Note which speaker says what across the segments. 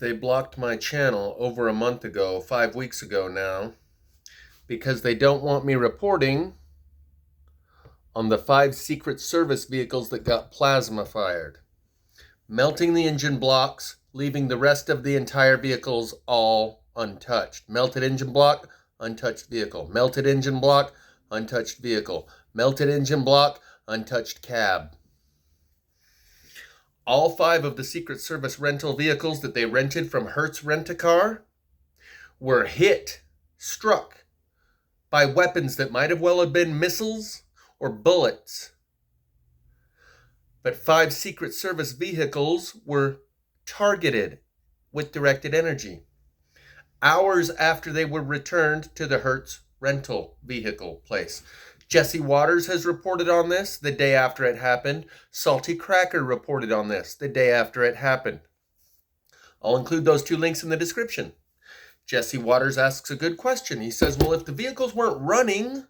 Speaker 1: They blocked my channel over a month ago, 5 weeks ago now, because they don't want me reporting on the 5 Secret Service vehicles that got plasma fired, melting the engine blocks, leaving the rest of the entire vehicles all untouched. Melted engine block, untouched vehicle. Melted engine block, untouched vehicle. Melted engine block, untouched cab. All 5 of the Secret Service rental vehicles that they rented from Hertz Rent-A-Car were struck by weapons that might have well have been missiles or bullets. But 5 Secret Service vehicles were targeted with directed energy hours after they were returned to the Hertz rental vehicle place. Jesse Waters has reported on this the day after it happened. Salty Cracker reported on this the day after it happened. I'll include those 2 links in the description. Jesse Waters asks a good question. He says, well, if the vehicles weren't running,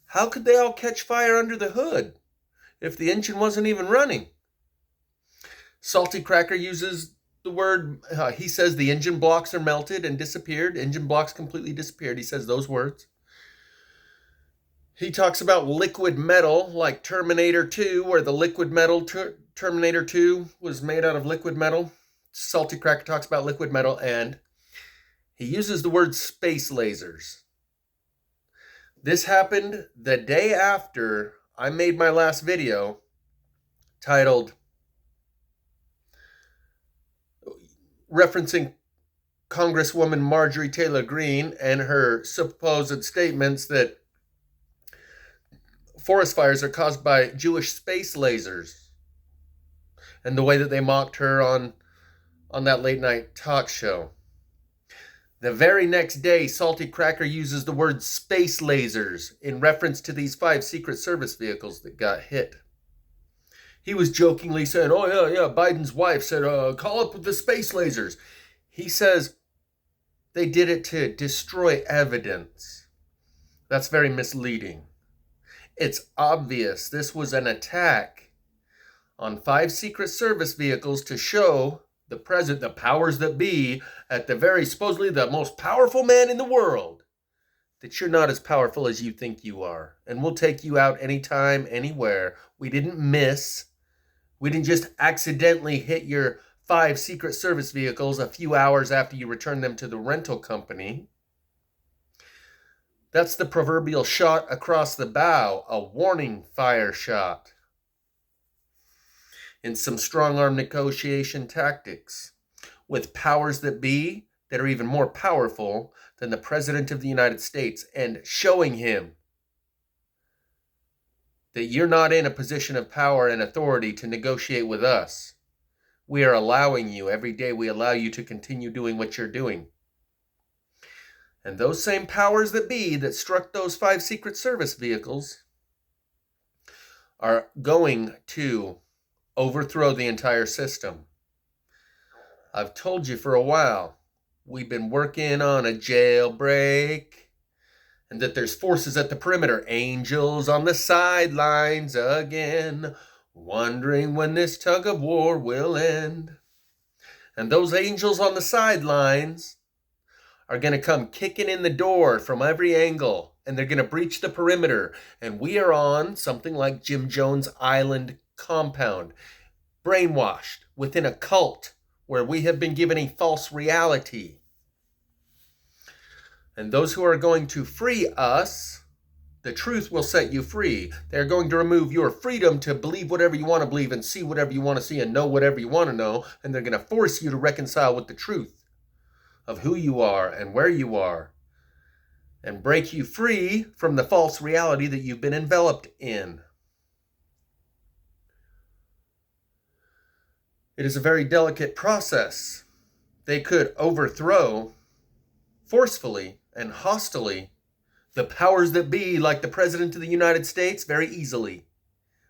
Speaker 1: how could they all catch fire under the hood if the engine wasn't even running? Salty Cracker uses the word, he says the engine blocks are melted and disappeared. Engine blocks completely disappeared. He says those words. He talks about liquid metal, like Terminator 2, where the liquid metal, Terminator 2 was made out of liquid metal. Salty Cracker talks about liquid metal, and he uses the word space lasers. This happened the day after I made my last video titled, referencing Congresswoman Marjorie Taylor Greene and her supposed statements that forest fires are caused by Jewish space lasers, and the way that they mocked her on that late night talk show. The very next day, Salty Cracker uses the word space lasers in reference to these 5 Secret Service vehicles that got hit. He was jokingly saying, oh yeah, Biden's wife said, call up the space lasers. He says they did it to destroy evidence. That's very misleading. It's obvious this was an attack on 5 Secret Service vehicles to show the president, the powers that be, at the very supposedly the most powerful man in the world, that you're not as powerful as you think you are. And we'll take you out anytime, anywhere. We didn't miss. We didn't just accidentally hit your 5 Secret Service vehicles a few hours after you returned them to the rental company. That's the proverbial shot across the bow, a warning fire shot. In some strong-arm negotiation tactics with powers that be that are even more powerful than the President of the United States, and showing him that you're not in a position of power and authority to negotiate with us. We are allowing you, every day we allow you to continue doing what you're doing. And those same powers that be that struck those 5 Secret Service vehicles are going to overthrow the entire system. I've told you for a while, we've been working on a jailbreak, and that there's forces at the perimeter, angels on the sidelines again, wondering when this tug of war will end. And those angels on the sidelines are going to come kicking in the door from every angle, and they're going to breach the perimeter. And we are on something like Jim Jones Island compound, brainwashed within a cult where we have been given a false reality. And those who are going to free us, the truth will set you free. They're going to remove your freedom to believe whatever you want to believe and see whatever you want to see and know whatever you want to know. And they're going to force you to reconcile with the truth of who you are and where you are, and break you free from the false reality that you've been enveloped in. It is a very delicate process. They could overthrow forcefully and hostilely the powers that be, like the President of the United States, very easily.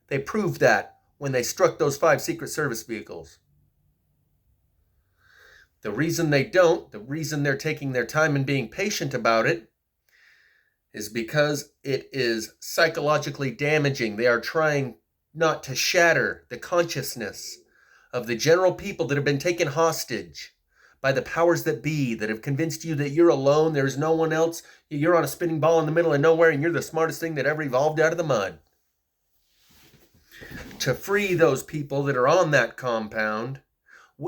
Speaker 1: They proved that when they struck those 5 Secret Service vehicles. The reason they don't, the reason they're taking their time and being patient about it, is because it is psychologically damaging. They are trying not to shatter the consciousness of the general people that have been taken hostage by the powers that be that have convinced you that you're alone, there's no one else, you're on a spinning ball in the middle of nowhere, and you're the smartest thing that ever evolved out of the mud. To free those people that are on that compound,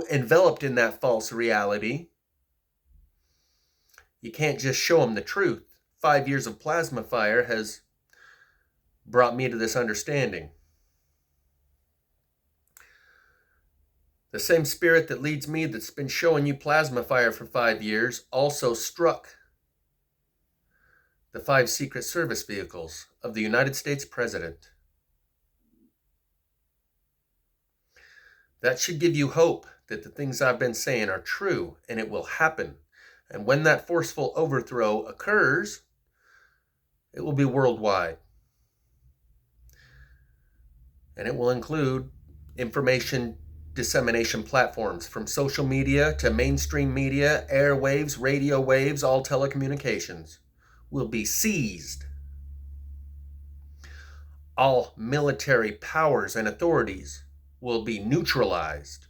Speaker 1: enveloped in that false reality, you can't just show them the truth. 5 years of plasma fire has brought me to this understanding. The same spirit that leads me, that's been showing you plasma fire for 5 years, also struck the 5 Secret Service vehicles of the United States President. That should give you hope that the things I've been saying are true and it will happen. And when that forceful overthrow occurs, it will be worldwide. And it will include information dissemination platforms from social media to mainstream media, airwaves, radio waves, all telecommunications will be seized. All military powers and authorities will be neutralized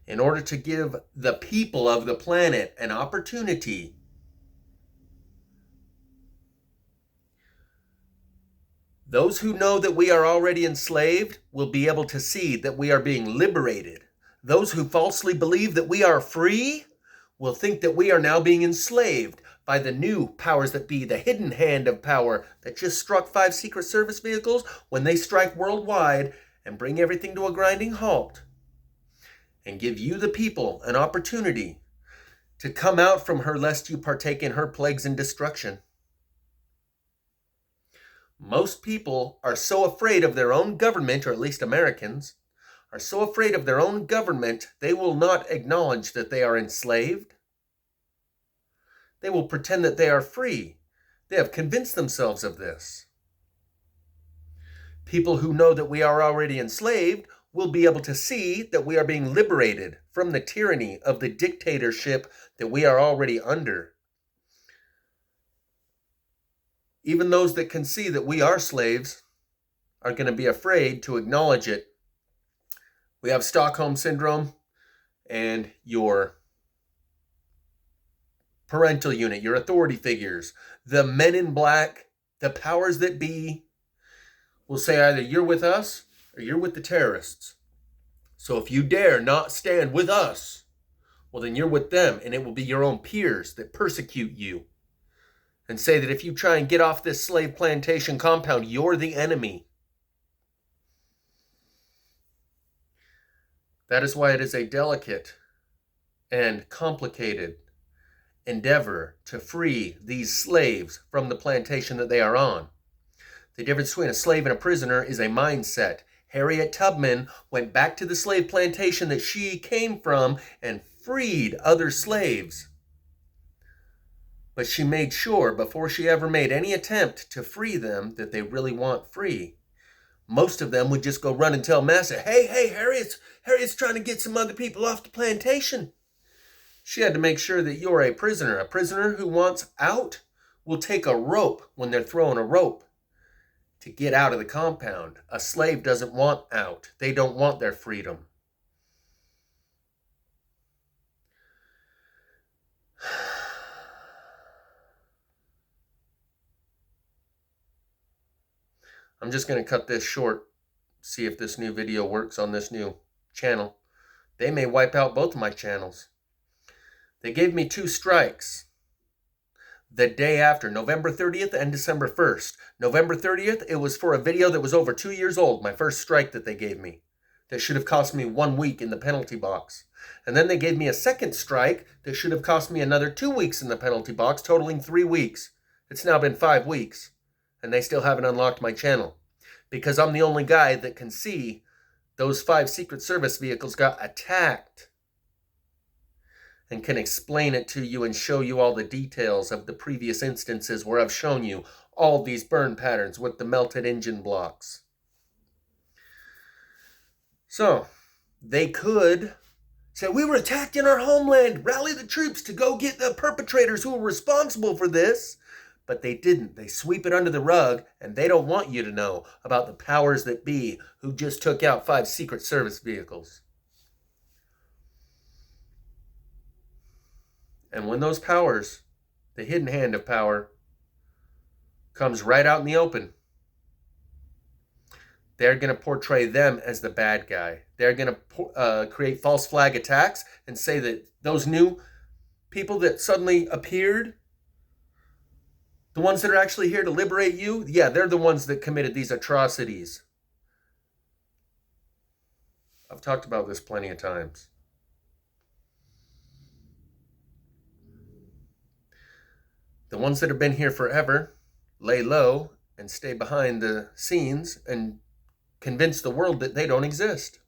Speaker 1: in order to give the people of the planet an opportunity those who know that we are already enslaved will be able to see that we are being liberated. Those who falsely believe that we are free will think that we are now being enslaved by the new powers that be, the hidden hand of power that just struck 5 Secret Service vehicles when they strike worldwide and bring everything to a grinding halt and give you, the people, an opportunity to come out from her lest you partake in her plagues and destruction. Most people are so afraid of their own government, or at least Americans, are so afraid of their own government, they will not acknowledge that they are enslaved. They will pretend that they are free. They have convinced themselves of this. People who know that we are already enslaved will be able to see that we are being liberated from the tyranny of the dictatorship that we are already under. Even those that can see that we are slaves are going to be afraid to acknowledge it. We have Stockholm Syndrome, and your parental unit, your authority figures, the men in black, the powers that be, will say either you're with us or you're with the terrorists. So if you dare not stand with us, well, then you're with them, and it will be your own peers that persecute you and say that if you try and get off this slave plantation compound, you're the enemy. That is why it is a delicate and complicated endeavor to free these slaves from the plantation that they are on. The difference between a slave and a prisoner is a mindset. Harriet Tubman went back to the slave plantation that she came from and freed other slaves. But she made sure, before she ever made any attempt to free them, that they really want free. Most of them would just go run and tell Massa, hey, Harriet's trying to get some other people off the plantation. She had to make sure that you're a prisoner. A prisoner who wants out will take a rope when they're throwing a rope to get out of the compound. A slave doesn't want out. They don't want their freedom. I'm just going to cut this short, see if this new video works on this new channel. They may wipe out both of my channels. They gave me 2 strikes the day after, November 30th and December 1st. November 30th, it was for a video that was over 2 years old, my first strike that they gave me. That should have cost me 1 week in the penalty box. And then they gave me a second strike that should have cost me another 2 weeks in the penalty box, totaling 3 weeks. It's now been 5 weeks. And they still haven't unlocked my channel. Because I'm the only guy that can see those 5 Secret Service vehicles got attacked. And can explain it to you and show you all the details of the previous instances where I've shown you all these burn patterns with the melted engine blocks. So, they could say, we were attacked in our homeland. Rally the troops to go get the perpetrators who were responsible for this. But they didn't. They sweep it under the rug, and they don't want you to know about the powers that be who just took out 5 Secret Service vehicles. And when those powers, the hidden hand of power, comes right out in the open, they're going to portray them as the bad guy. They're going to create false flag attacks and say that those new people that suddenly appeared, the ones that are actually here to liberate you, yeah, they're the ones that committed these atrocities. I've talked about this plenty of times. The ones that have been here forever lay low and stay behind the scenes and convince the world that they don't exist.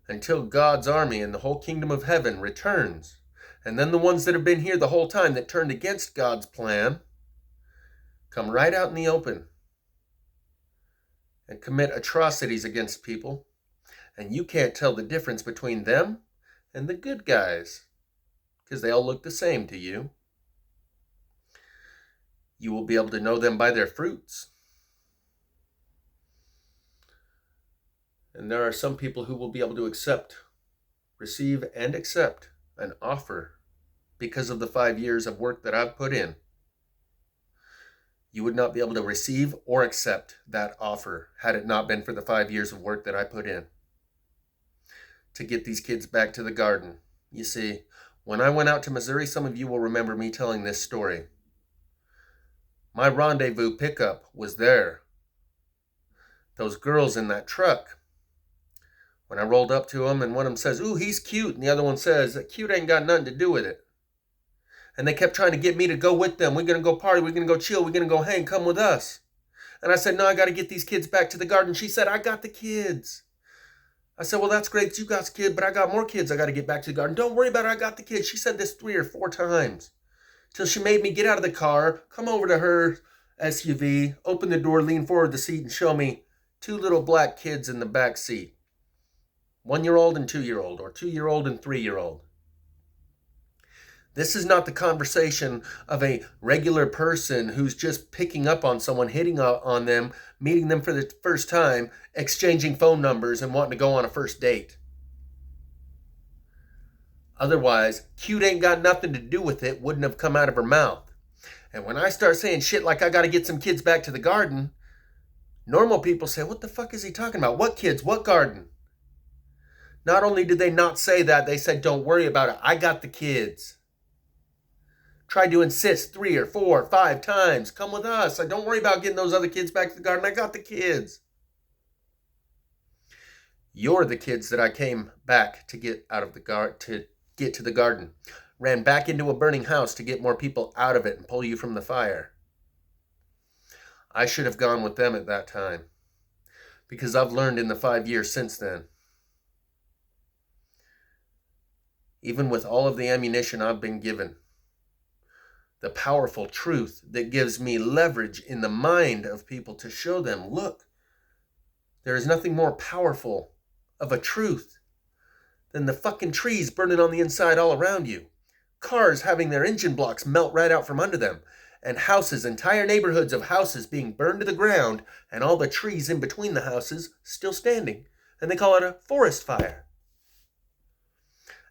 Speaker 1: Until God's army and the whole kingdom of heaven returns. And then the ones that have been here the whole time that turned against God's plan come right out in the open and commit atrocities against people. And you can't tell the difference between them and the good guys because they all look the same to you. You will be able to know them by their fruits. And there are some people who will be able to receive and accept an offer because of the 5 years of work that I've put in. You would not be able to receive or accept that offer had it not been for the 5 years of work that I put in to get these kids back to the garden. You see, when I went out to Missouri, some of you will remember me telling this story. My rendezvous pickup was there. Those girls in that truck. When I rolled up to them and one of them says, "Ooh, he's cute," and the other one says, "Cute ain't got nothing to do with it." And they kept trying to get me to go with them. We're going to go party. We're going to go chill. We're going to go hang. Come with us. And I said, "No, I got to get these kids back to the garden." She said, "I got the kids." I said, "Well, that's great. You got kids, but I got more kids I got to get back to the garden." "Don't worry about it. I got the kids." She said this 3 or 4 times till she made me get out of the car, come over to her SUV, open the door, lean forward the seat, and show me 2 little black kids in the back seat. 1-year-old and 2-year-old, or 2-year-old and 3-year-old. This is not the conversation of a regular person who's just picking up on someone, hitting on them, meeting them for the first time, exchanging phone numbers, and wanting to go on a first date. Otherwise, cute ain't got nothing to do with it, wouldn't have come out of her mouth. And when I start saying shit like I got to get some kids back to the garden, normal people say, "What the fuck is he talking about? What kids? What garden?" Not only did they not say that, they said, "Don't worry about it. I got the kids." Tried to insist 3 or 4 or 5 times. "Come with us. Don't worry about getting those other kids back to the garden. I got the kids." You're the kids that I came back to get out of the to get to the garden. Ran back into a burning house to get more people out of it and pull you from the fire. I should have gone with them at that time because I've learned in the 5 years since then. Even with all of the ammunition I've been given, the powerful truth that gives me leverage in the mind of people to show them, look, there is nothing more powerful of a truth than the fucking trees burning on the inside all around you. Cars having their engine blocks melt right out from under them. And houses, entire neighborhoods of houses being burned to the ground and all the trees in between the houses still standing. And they call it a forest fire.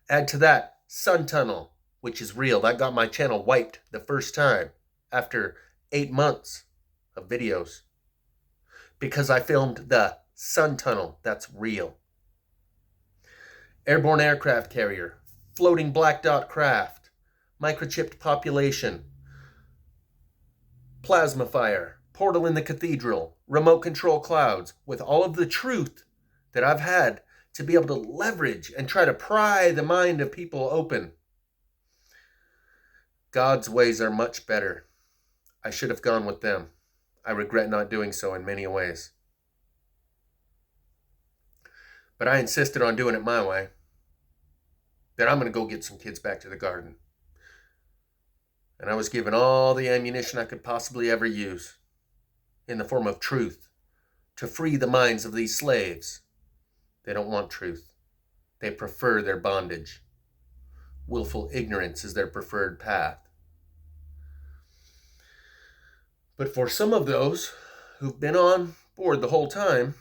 Speaker 1: Add to that sun tunnel, which is real. That got my channel wiped the first time after 8 months of videos because I filmed the sun tunnel. That's real. Airborne aircraft carrier, floating black dot craft, microchipped population, plasma fire, portal in the cathedral, remote control clouds, with all of the truth that I've had to be able to leverage and try to pry the mind of people open. God's ways are much better. I should have gone with them. I regret not doing so in many ways. But I insisted on doing it my way. That I'm going to go get some kids back to the garden. And I was given all the ammunition I could possibly ever use in the form of truth to free the minds of these slaves. They don't want truth. They prefer their bondage. Willful ignorance is their preferred path. But for some of those who've been on board the whole time,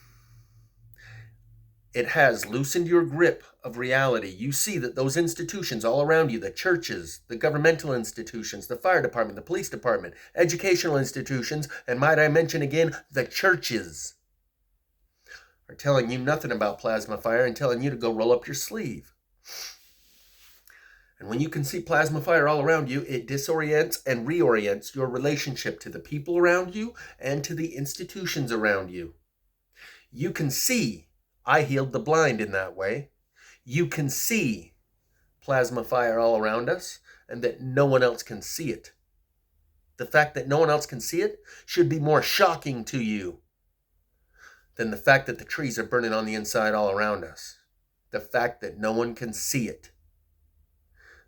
Speaker 1: It has loosened your grip of reality. You see that those institutions all around you, the churches, the governmental institutions, the fire department, the police department, educational institutions, and might I mention again, the churches, are telling you nothing about plasma fire and telling you to go roll up your sleeve. And when you can see plasma fire all around you, it disorients and reorients your relationship to the people around you and to the institutions around you. You can see I healed the blind in that way. You can see plasma fire all around us and that no one else can see it. The fact that no one else can see it should be more shocking to you than the fact that the trees are burning on the inside all around us. The fact that no one can see it.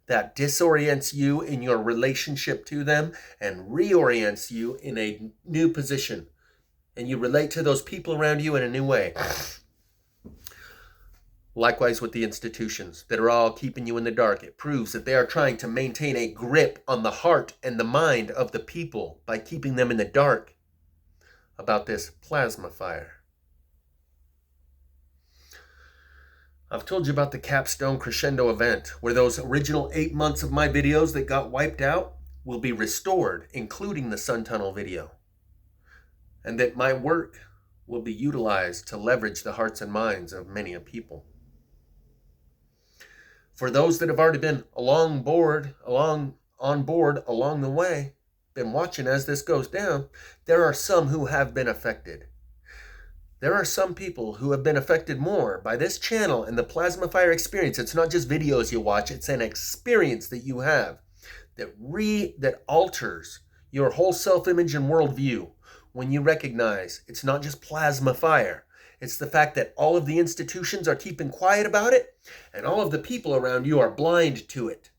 Speaker 1: That disorients you in your relationship to them and reorients you in a new position. And you relate to those people around you in a new way. Likewise with the institutions that are all keeping you in the dark. It proves that they are trying to maintain a grip on the heart and the mind of the people by keeping them in the dark about this plasma fire. I've told you about the capstone crescendo event where those original 8 months of my videos that got wiped out will be restored, including the sun tunnel video. And that my work will be utilized to leverage the hearts and minds of many a people. For those that have already been on board along the way, been watching as this goes down, there are some who have been affected. There are some people who have been affected more by this channel and the plasma fire experience. It's not just videos you watch, it's an experience that you have that alters your whole self-image and worldview when you recognize it's not just plasma fire. It's the fact that all of the institutions are keeping quiet about it, and all of the people around you are blind to it.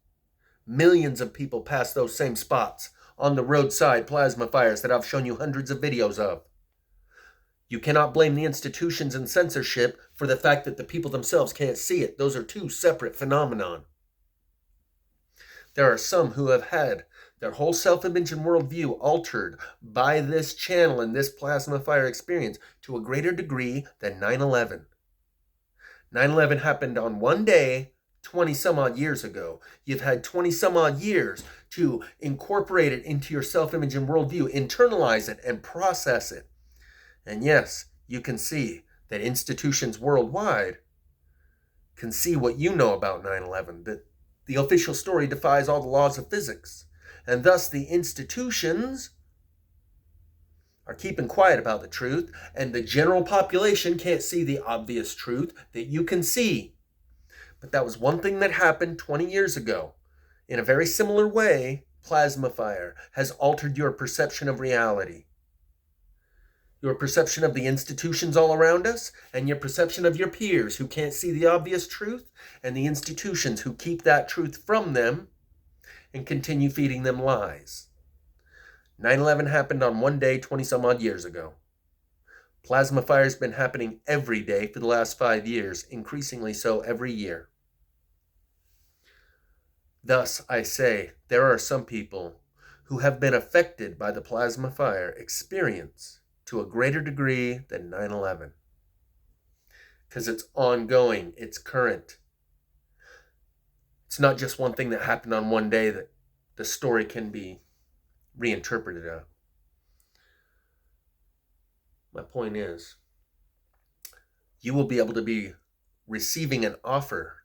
Speaker 1: Millions of people pass those same spots on the roadside plasma fires that I've shown you hundreds of videos of. You cannot blame the institutions and censorship for the fact that the people themselves can't see it. Those are two separate phenomena. There are some who have had their whole self-image and worldview altered by this channel and this plasma fire experience to a greater degree than 9/11. 9/11 happened on one day 20 some odd years ago. You've had 20 some odd years to incorporate it into your self-image and worldview, internalize it and process it. And yes, you can see that institutions worldwide can see what you know about 9/11, that the official story defies all the laws of physics. And thus the institutions are keeping quiet about the truth, and the general population can't see the obvious truth that you can see. But that was one thing that happened 20 years ago. In a very similar way, plasma fire has altered your perception of reality. Your perception of the institutions all around us, and your perception of your peers who can't see the obvious truth, and the institutions who keep that truth from them and continue feeding them lies. 9/11 happened on one day 20 some odd years ago. Plasma fire has been happening every day for the last 5 years, increasingly so every year. Thus, I say, there are some people who have been affected by the plasma fire experience to a greater degree than 9/11. Because it's ongoing, it's current. It's not just one thing that happened on one day that the story can be reinterpreted of. My point is, you will be able to be receiving an offer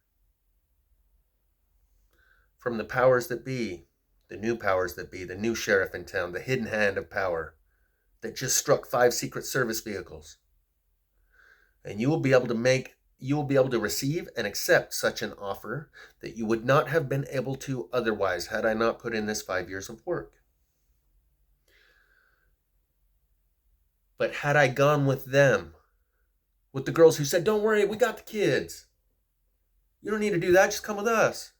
Speaker 1: from the powers that be, the new powers that be, the new sheriff in town, the hidden hand of power that just struck 5 Secret Service vehicles. And you will be able to receive and accept such an offer that you would not have been able to otherwise had I not put in this 5 years of work. But had I gone with them, with the girls who said, "Don't worry, we got the kids. You don't need to do that, just come with us."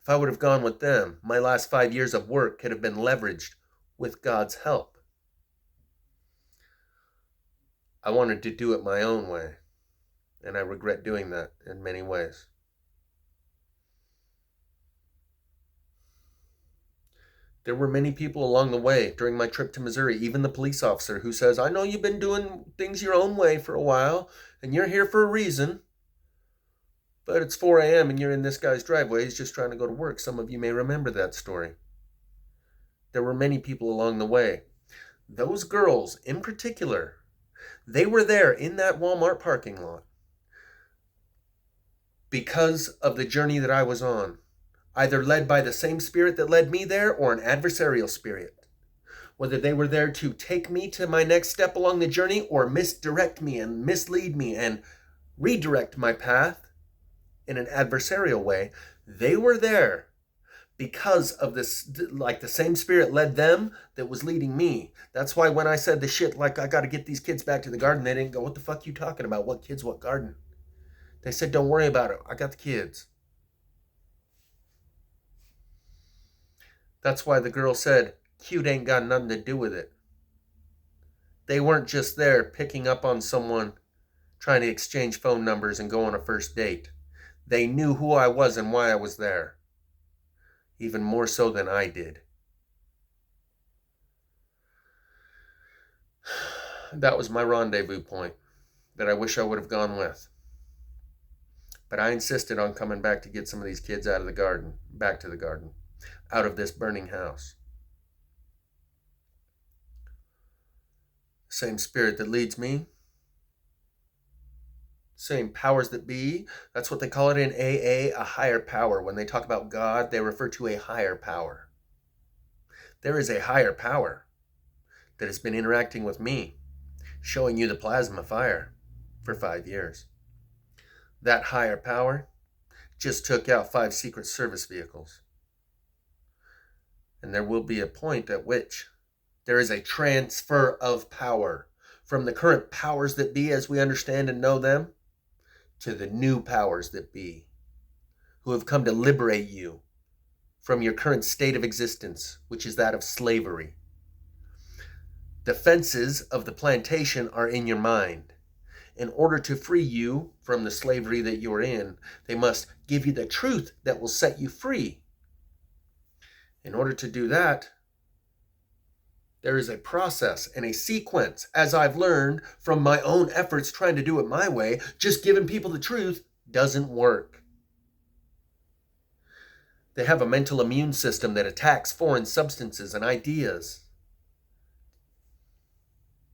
Speaker 1: If I would have gone with them, my last 5 years of work could have been leveraged with God's help. I wanted to do it my own way, and I regret doing that in many ways. There were many people along the way during my trip to Missouri, even the police officer who says, I know you've been doing things your own way for a while, and you're here for a reason, but it's 4 a.m. and you're in this guy's driveway. He's just trying to go to work. Some of you may remember that story. There were many people along the way. Those girls, in particular, they were there in that Walmart parking lot because of the journey that I was on, either led by the same spirit that led me there or an adversarial spirit. Whether they were there to take me to my next step along the journey or misdirect me and mislead me and redirect my path in an adversarial way, they were there because of this, like the same spirit led them that was leading me. That's why when I said the shit like, I got to get these kids back to the garden, they didn't go, what the fuck you talking about? What kids, what garden? They said, don't worry about it. I got the kids. That's why the girl said, cute ain't got nothing to do with it. They weren't just there picking up on someone trying to exchange phone numbers and go on a first date. They knew who I was and why I was there. Even more so than I did. That was my rendezvous point that I wish I would have gone with. But I insisted on coming back to get some of these kids out of the garden, back to the garden, out of this burning house. Same spirit that leads me. Same powers that be. That's what they call it in AA, a higher power. When they talk about God, they refer to a higher power. There is a higher power that has been interacting with me, showing you the plasma fire for 5 years. That higher power just took out 5 Secret Service vehicles. And there will be a point at which there is a transfer of power from the current powers that be as we understand and know them to the new powers that be, who have come to liberate you from your current state of existence, which is that of slavery. The fences of the plantation are in your mind. In order to free you from the slavery that you're in, they must give you the truth that will set you free. In order to do that, there is a process and a sequence, as I've learned from my own efforts trying to do it my way. Just giving people the truth doesn't work. They have a mental immune system that attacks foreign substances and ideas.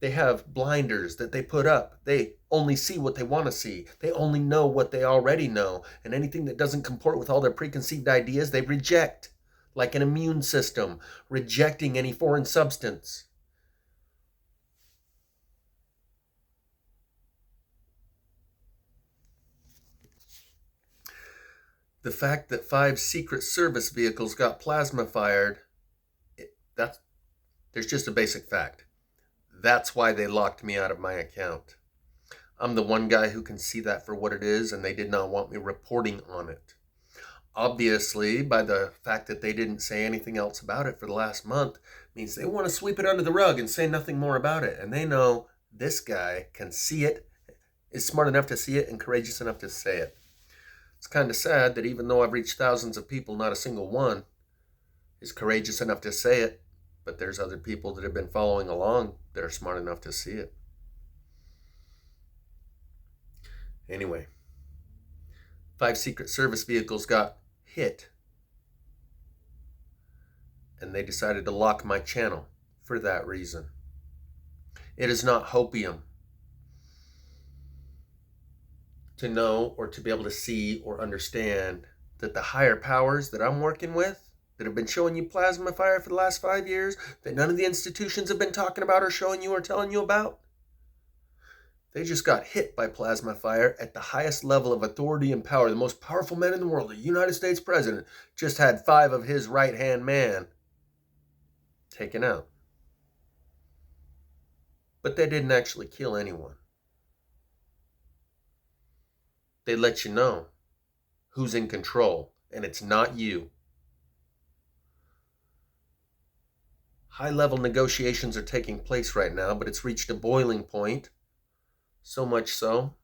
Speaker 1: They have blinders that they put up. They only see what they want to see. They only know what they already know. And anything that doesn't comport with all their preconceived ideas, they reject. Like an immune system, rejecting any foreign substance. The fact that 5 Secret Service vehicles got plasma fired, there's just a basic fact. That's why they locked me out of my account. I'm the one guy who can see that for what it is, and they did not want me reporting on it. Obviously, by the fact that they didn't say anything else about it for the last month, means they want to sweep it under the rug and say nothing more about it. And they know this guy can see it, is smart enough to see it, and courageous enough to say it. It's kind of sad that even though I've reached thousands of people, not a single one is courageous enough to say it. But there's other people that have been following along that are smart enough to see it. Anyway, 5 Secret Service vehicles got hit. And they decided to lock my channel for that reason. It is not hopium to know or to be able to see or understand that the higher powers that I'm working with, that have been showing you plasma fire for the last 5 years, that none of the institutions have been talking about or showing you or telling you about, they just got hit by plasma fire at the highest level of authority and power. The most powerful man in the world, the United States president, just had 5 of his right-hand man taken out. But they didn't actually kill anyone. They let you know who's in control, and it's not you. High-level negotiations are taking place right now, but it's reached a boiling point. So much so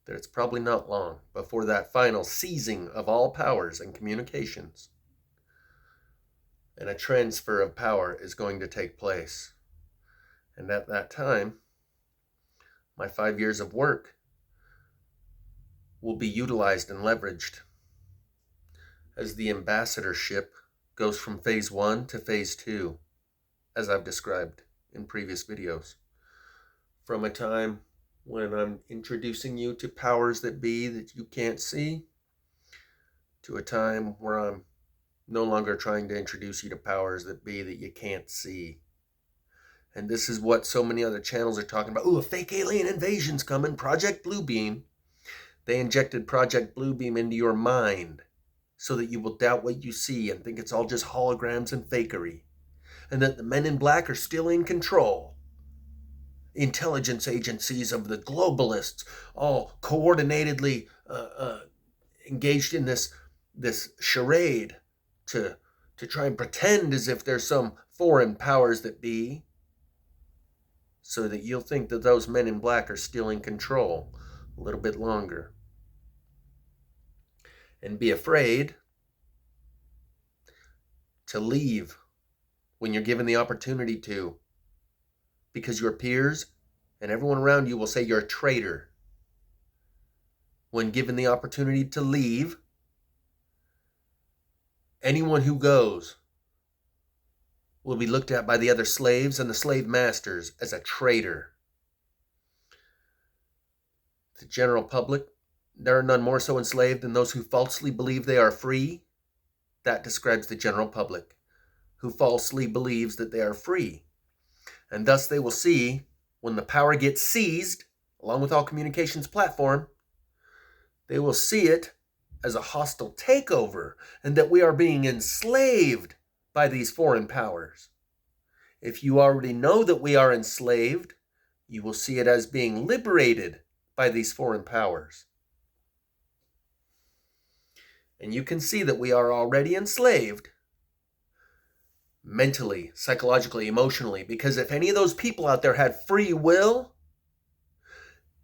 Speaker 1: that it's probably not long before that final seizing of all powers and communications and a transfer of power is going to take place. And at that time, my 5 years of work will be utilized and leveraged as the ambassadorship goes from phase 1 to phase 2, as I've described in previous videos. From a time when I'm introducing you to powers that be that you can't see, to a time where I'm no longer trying to introduce you to powers that be that you can't see. And this is what so many other channels are talking about. Ooh, a fake alien invasion's coming, Project Bluebeam. They injected Project Bluebeam into your mind so that you will doubt what you see and think it's all just holograms and fakery, and that the men in black are still in control. Intelligence agencies of the globalists, all coordinatedly engaged in this charade to try and pretend as if there's some foreign powers that be, so that you'll think that those men in black are still in control a little bit longer. And be afraid to leave when you're given the opportunity to, because your peers and everyone around you will say you're a traitor. When given the opportunity to leave, anyone who goes will be looked at by the other slaves and the slave masters as a traitor. The general public, there are none more so enslaved than those who falsely believe they are free. That describes the general public, who falsely believes that they are free. And thus they will see, when the power gets seized, along with all communications platform, they will see it as a hostile takeover, and that we are being enslaved by these foreign powers. If you already know that we are enslaved, you will see it as being liberated by these foreign powers. And you can see that we are already enslaved mentally, psychologically, emotionally, because if any of those people out there had free will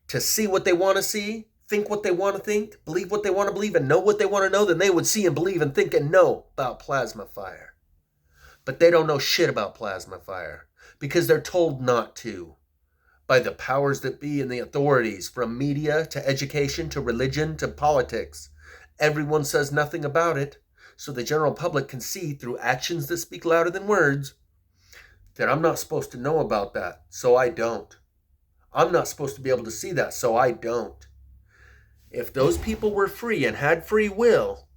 Speaker 1: to see what they want to see, think what they want to think, believe what they want to believe, and know what they want to know, then they would see and believe and think and know about plasma fire. But they don't know shit about plasma fire because they're told not to by the powers that be and the authorities, from media to education to religion to politics. Everyone says nothing about it, so the general public can see through actions that speak louder than words that I'm not supposed to know about that, so I don't. I'm not supposed to be able to see that, so I don't. If those people were free and had free will,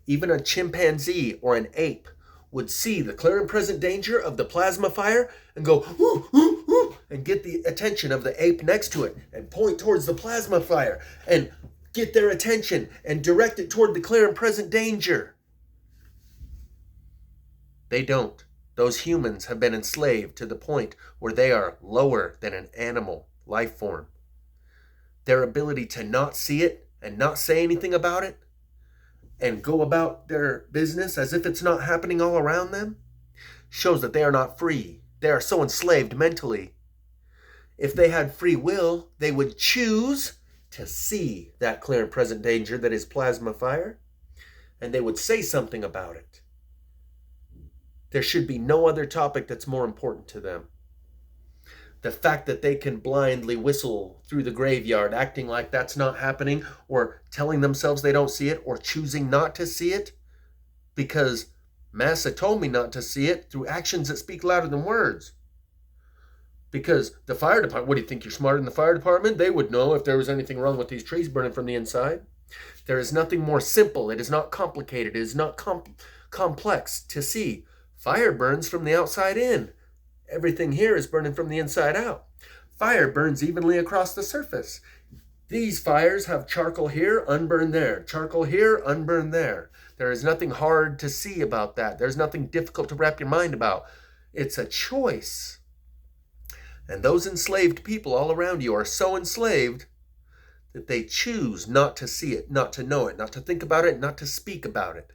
Speaker 1: even a chimpanzee or an ape would see the clear and present danger of the plasma fire and go, whoo, whoo, whoo, and get the attention of the ape next to it and point towards the plasma fire and get their attention and direct it toward the clear and present danger. They don't. Those humans have been enslaved to the point where they are lower than an animal life form. Their ability to not see it and not say anything about it and go about their business as if it's not happening all around them shows that they are not free. They are so enslaved mentally. If they had free will, they would choose to see that clear and present danger that is plasma fire, and they would say something about it. There should be no other topic that's more important to them. The fact that they can blindly whistle through the graveyard, acting like that's not happening, or telling themselves they don't see it, or choosing not to see it, because Massa told me not to see it, through actions that speak louder than words. Because the fire department, what do you think, you're smarter than the fire department? They would know if there was anything wrong with these trees burning from the inside. There is nothing more simple. It is not complicated. It is not complex to see. Fire burns from the outside in. Everything here is burning from the inside out. Fire burns evenly across the surface. These fires have charcoal here, unburned there. Charcoal here, unburned there. There is nothing hard to see about that. There's nothing difficult to wrap your mind about. It's a choice. And those enslaved people all around you are so enslaved that they choose not to see it, not to know it, not to think about it, not to speak about it.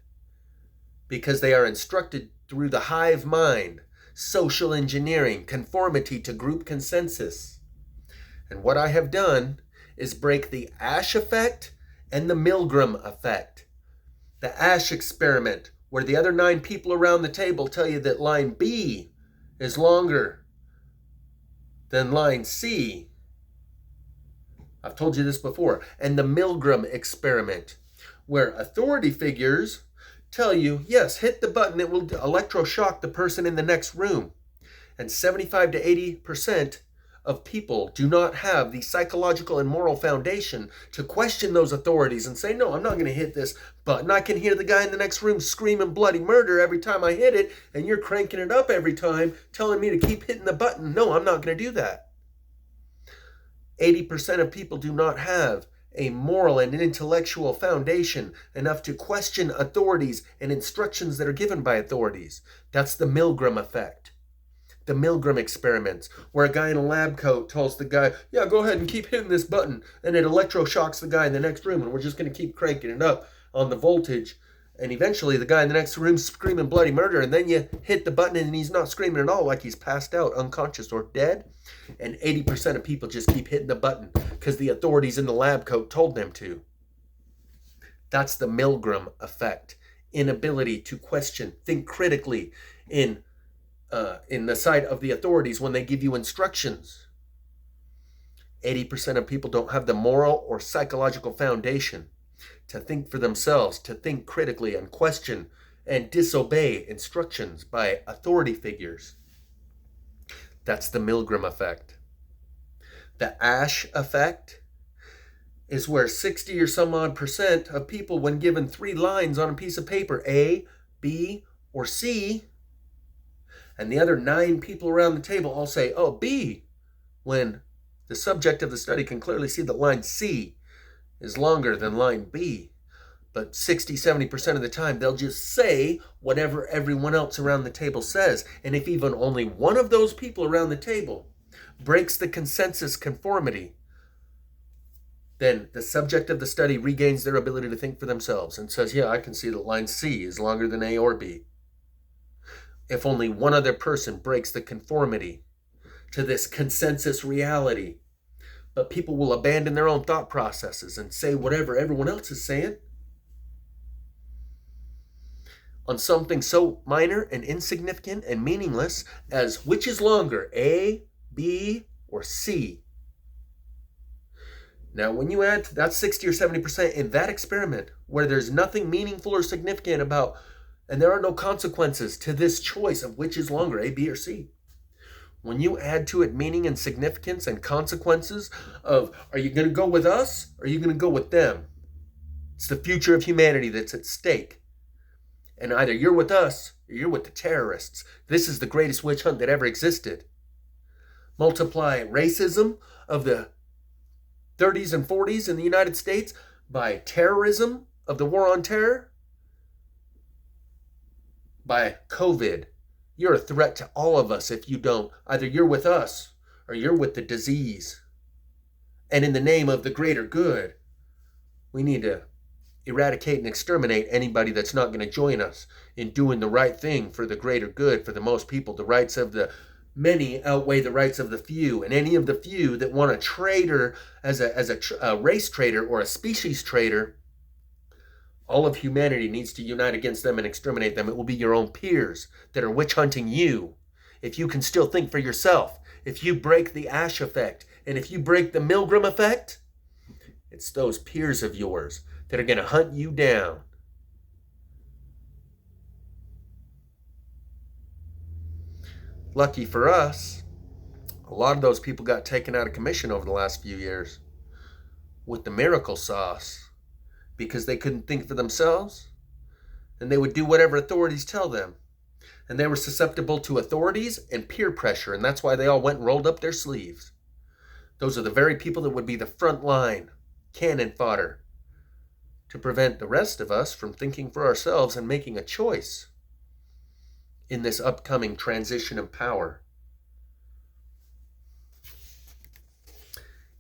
Speaker 1: Because they are instructed through the hive mind, social engineering, conformity to group consensus. And what I have done is break the Ash effect and the Milgram effect. The Ash experiment where the other 9 people around the table tell you that line B is longer than line C. I've told you this before. And the Milgram experiment, where authority figures tell you, yes, hit the button, it will electroshock the person in the next room. And 75 to 80% of people do not have the psychological and moral foundation to question those authorities and say, no, I'm not going to hit this button. I can hear the guy in the next room screaming bloody murder every time I hit it, and you're cranking it up every time, telling me to keep hitting the button. No, I'm not going to do that. 80% of people do not have a moral and an intellectual foundation enough to question authorities and instructions that are given by authorities. That's the Milgram effect. The Milgram experiments, where a guy in a lab coat tells the guy, yeah, go ahead and keep hitting this button, and it electroshocks the guy in the next room, and we're just going to keep cranking it up on the voltage, and eventually the guy in the next room's screaming bloody murder, and then you hit the button and he's not screaming at all, like he's passed out, unconscious, or dead, and 80% of people just keep hitting the button because the authorities in the lab coat told them to. That's the Milgram effect. Inability to question, think critically in the sight of the authorities when they give you instructions. 80% of people don't have the moral or psychological foundation to think for themselves, to think critically and question and disobey instructions by authority figures. That's the Milgram effect. The Ash effect is where 60 or some odd percent of people, when given 3 lines on a piece of paper, A, B, or C, and the other 9 people around the table all say, oh, B, when the subject of the study can clearly see that line C is longer than line B. But 60, 70% of the time, they'll just say whatever everyone else around the table says. And if even only one of those people around the table breaks the consensus conformity, then the subject of the study regains their ability to think for themselves and says, yeah, I can see that line C is longer than A or B. If only one other person breaks the conformity to this consensus reality, but people will abandon their own thought processes and say whatever everyone else is saying on something so minor and insignificant and meaningless as which is longer, A, B, or C. Now, when you add that 60 or 70% in that experiment, where there's nothing meaningful or significant about, and there are no consequences to this choice of which is longer, A, B, or C. When you add to it meaning and significance and consequences of, are you going to go with us or are you going to go with them? It's the future of humanity that's at stake. And either you're with us or you're with the terrorists. This is the greatest witch hunt that ever existed. Multiply racism of the 30s and 40s in the United States by terrorism of the war on terror, by COVID. You're a threat to all of us if you don't. Either you're with us or you're with the disease. And in the name of the greater good, we need to eradicate and exterminate anybody that's not going to join us in doing the right thing for the greater good, for the most people. The rights of the many outweigh the rights of the few. And any of the few that want a traitor as a race traitor or a species traitor, all of humanity needs to unite against them and exterminate them. It will be your own peers that are witch hunting you. If you can still think for yourself, if you break the Ash effect, and if you break the Milgram effect, it's those peers of yours that are going to hunt you down. Lucky for us, a lot of those people got taken out of commission over the last few years with the miracle sauce, because they couldn't think for themselves, and they would do whatever authorities tell them. And they were susceptible to authorities and peer pressure, and that's why they all went and rolled up their sleeves. Those are the very people that would be the front line, cannon fodder, to prevent the rest of us from thinking for ourselves and making a choice in this upcoming transition of power.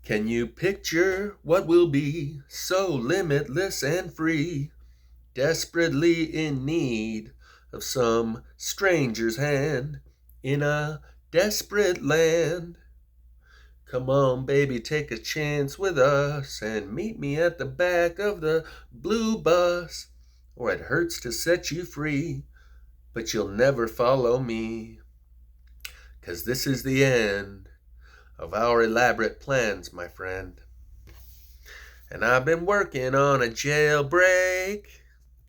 Speaker 1: Can you picture what will be so limitless and free, desperately in need of some stranger's hand in a desperate land? Come on, baby, take a chance with us and meet me at the back of the blue bus. or it hurts to set you free, but you'll never follow me. 'Cause this is the end of our elaborate plans, my friend. And I've been working on a jailbreak